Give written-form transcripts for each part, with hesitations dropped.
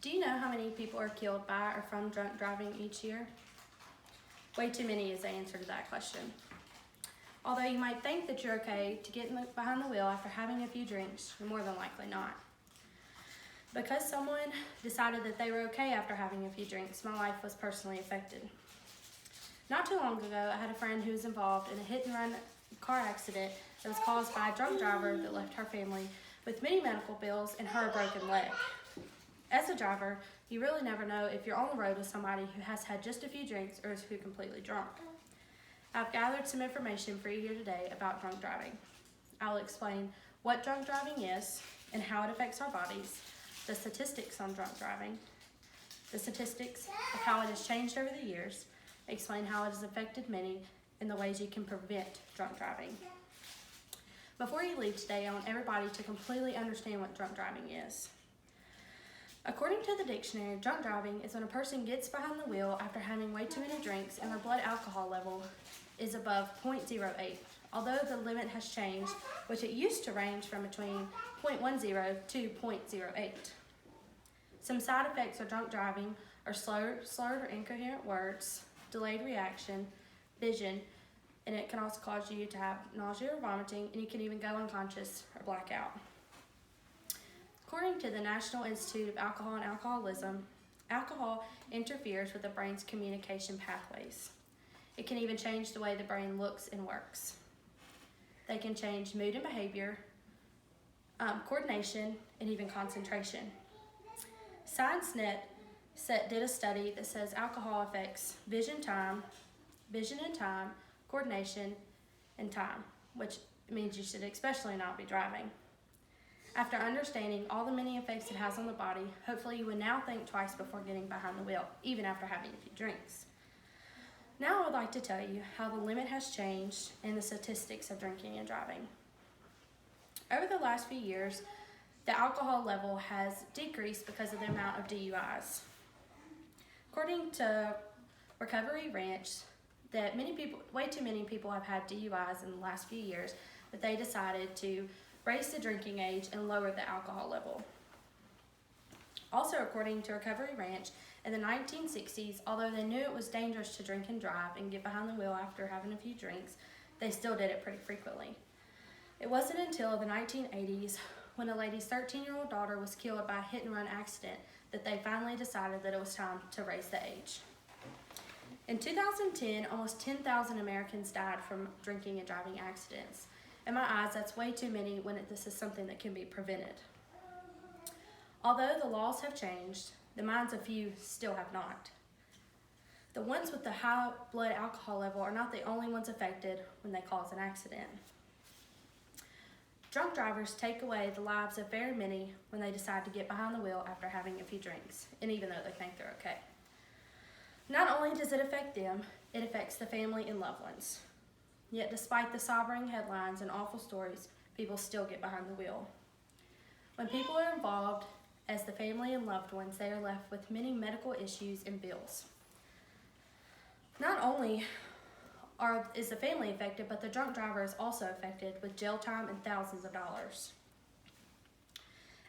Do you know how many people are killed by or from drunk driving each year? Way too many is the answer to that question. Although you might think that you're okay to get behind the wheel after having a few drinks, you're more than likely not. Because someone decided that they were okay after having a few drinks, my life was personally affected. Not too long ago, I had a friend who was involved in a hit-and-run car accident that was caused by a drunk driver that left her family with many medical bills and her a broken leg. As a driver, you really never know if you're on the road with somebody who has had just a few drinks or is who completely drunk. I've gathered some information for you here today about drunk driving. I'll explain what drunk driving is and how it affects our bodies, the statistics on drunk driving, the statistics of how it has changed over the years, explain how it has affected many, and the ways you can prevent drunk driving. Before you leave today, I want everybody to completely understand what drunk driving is. According to the dictionary, drunk driving is when a person gets behind the wheel after having way too many drinks and their blood alcohol level is above 0.08. Although the limit has changed, which it used to range from between 0.10 to 0.08. Some side effects of drunk driving are slurred or incoherent words, delayed reaction, vision, and it can also cause you to have nausea or vomiting, and you can even go unconscious or black out. According to the National Institute of Alcohol and Alcoholism, alcohol interferes with the brain's communication pathways. It can even change the way the brain looks and works. They can change mood and behavior, coordination, and even concentration. ScienceNet did a study that says alcohol affects vision and time, coordination, and time, which means you should especially not be driving. After understanding all the many effects it has on the body, hopefully you would now think twice before getting behind the wheel, even after having a few drinks. Now I would like to tell you how the limit has changed and the statistics of drinking and driving. Over the last few years, the alcohol level has decreased because of the amount of DUIs. According to Recovery Ranch, that way too many people have had DUIs in the last few years, that they decided to raise the drinking age and lower the alcohol level. Also, according to Recovery Ranch, in the 1960s, although they knew it was dangerous to drink and drive and get behind the wheel after having a few drinks, they still did it pretty frequently. It wasn't until the 1980s, when a lady's 13-year-old daughter was killed by a hit-and-run accident, that they finally decided that it was time to raise the age. In 2010, almost 10,000 Americans died from drinking and driving accidents. In my eyes, that's way too many when this is something that can be prevented. Although the laws have changed, the minds of few still have not. The ones with the high blood alcohol level are not the only ones affected when they cause an accident. Drunk drivers take away the lives of very many when they decide to get behind the wheel after having a few drinks, and even though they think they're okay. Not only does it affect them, it affects the family and loved ones. Yet despite the sobering headlines and awful stories, people still get behind the wheel. When people are involved as the family and loved ones, they are left with many medical issues and bills. Not only is the family affected, but the drunk driver is also affected with jail time and thousands of dollars.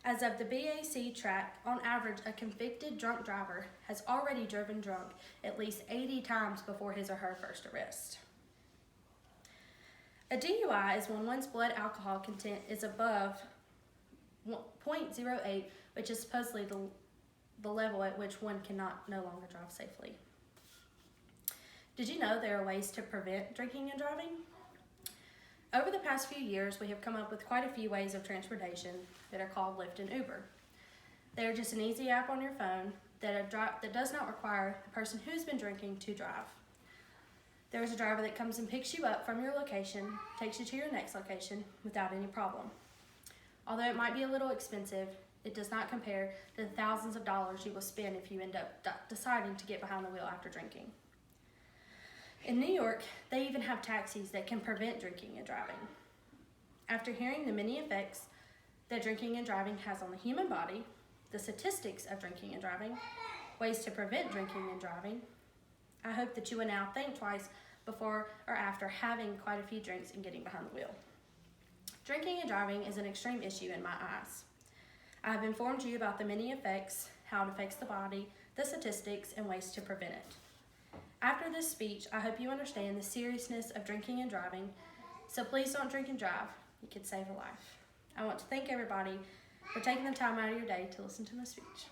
As of the BAC track, on average, a convicted drunk driver has already driven drunk at least 80 times before his or her first arrest. A DUI is when one's blood alcohol content is above 0.08, which is supposedly the level at which one cannot no longer drive safely. Did you know there are ways to prevent drinking and driving? Over the past few years, we have come up with quite a few ways of transportation that are called Lyft and Uber. They are just an easy app on your phone that does not require the person who's been drinking to drive. There is a driver that comes and picks you up from your location, takes you to your next location without any problem. Although it might be a little expensive, it does not compare to the thousands of dollars you will spend if you end up deciding to get behind the wheel after drinking. In New York, they even have taxis that can prevent drinking and driving. After hearing the many effects that drinking and driving has on the human body, the statistics of drinking and driving, ways to prevent drinking and driving, I hope that you will now think twice before or after having quite a few drinks and getting behind the wheel. Drinking and driving is an extreme issue in my eyes. I have informed you about the many effects how it affects the body, the statistics, and ways to prevent it. After this speech, I hope you understand the seriousness of drinking and driving, so please don't drink and drive. You could save a life. I want to thank everybody for taking the time out of your day to listen to my speech.